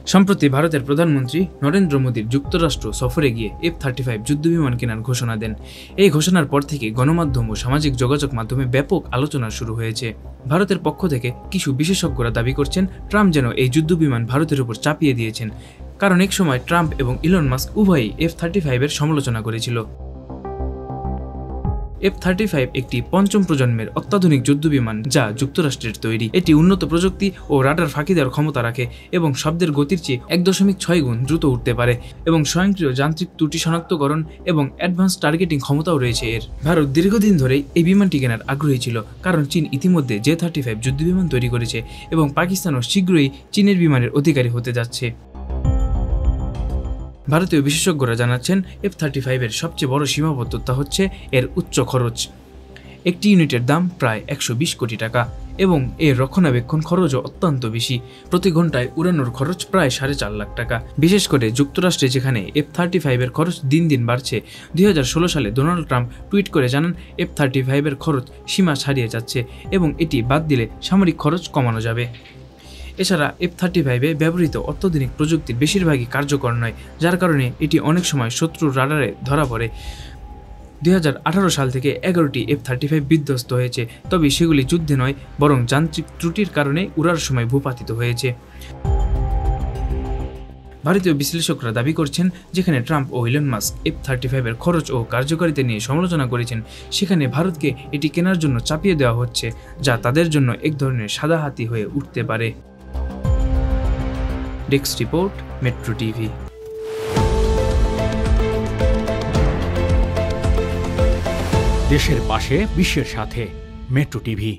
সম্প্রতি ভারতের প্রধানমন্ত্রী নরেন্দ্র মোদীর যুক্তরাষ্ট্র সফরে গিয়ে F-35 যুদ্ধবিমান কেনার ঘোষণা দেন। এই ঘোষণার পর থেকে গণমাধ্যম ও সামাজিক যোগাযোগ মাধ্যমে ব্যাপক আলোচনা শুরু হয়েছে। ভারতের পক্ষ থেকে কিছু বিশেষজ্ঞরা দাবি করছেন ট্রাম্প যেন এই যুদ্ধবিমান ভারতের উপর চাপিয়ে দিয়েছেন, কারণ এক সময় ট্রাম্প এবং ইলন মাস্ক উভয়ই F-35 এর সমালোচনা করেছিল। F-35 একটি পঞ্চম প্রজন্মের অত্যাধুনিক যুদ্ধবিমান যা যুক্তরাষ্ট্রের তৈরি। এটি উন্নত প্রযুক্তি ও রাডার ফাঁকি দেওয়ার ক্ষমতা রাখে এবং শব্দের গতির চেয়ে 1.6 গুণ দ্রুত উঠতে পারে এবং স্বয়ংক্রিয় যান্ত্রিক ত্রুটি শনাক্তকরণ এবং অ্যাডভান্স টার্গেটিং ক্ষমতাও রয়েছে এর। ভারত দীর্ঘদিন ধরেই এই বিমানটি কেনার আগ্রহী ছিল, কারণ চীন ইতিমধ্যে J-35 যুদ্ধবিমান তৈরি করেছে এবং পাকিস্তানও শীঘ্রই চীনের বিমানের অধিকারী হতে যাচ্ছে। ভারতীয় বিশেষজ্ঞরা জানাচ্ছেন F-35 এর সবচেয়ে বড় সীমাবদ্ধতা হচ্ছে এর উচ্চ খরচ। একটি ইউনিটের দাম প্রায় 120 কোটি টাকা এবং এর রক্ষণাবেক্ষণ খরচও অত্যন্ত বেশি। প্রতি ঘন্টায় উড়ানোর খরচ প্রায় 4.5 লাখ টাকা। বিশেষ করে যুক্তরাষ্ট্রে যেখানে F-35 এর খরচ দিন দিন বাড়ছে, 2016 সালে ডোনাল্ড ট্রাম্প টুইট করে জানান F-35 এর খরচ সীমা ছাড়িয়ে যাচ্ছে এবং এটি বাদ দিলে সামরিক খরচ কমানো যাবে। এছাড়া F-35 ব্যবহৃত অত্যাধুনিক প্রযুক্তির বেশিরভাগই কার্যকর নয়, যার কারণে এটি অনেক সময় শত্রুর রাডারে ধরা পড়ে। 2018 সাল থেকে 11টি F-35 বিধ্বস্ত হয়েছে, তবে সেগুলি যুদ্ধে নয় বরং যান্ত্রিক ত্রুটির কারণে উড়ার সময় ভূপাতিত হয়েছে। ভারতীয় বিশ্লেষকরা দাবি করছেন যেখানে ট্রাম্প ও ইলন মাস্ক F-35 এর খরচ ও কার্যকারিতা নিয়ে সমালোচনা করেছেন, সেখানে ভারতকে এটি কেনার জন্য চাপিয়ে দেওয়া হচ্ছে, যা তাদের জন্য এক ধরনের সাদা হাতি হয়ে উঠতে পারে। Desk report, metro TV. দেশের পাশে, বিশ্বের সাথে, মেট্রো টিভি।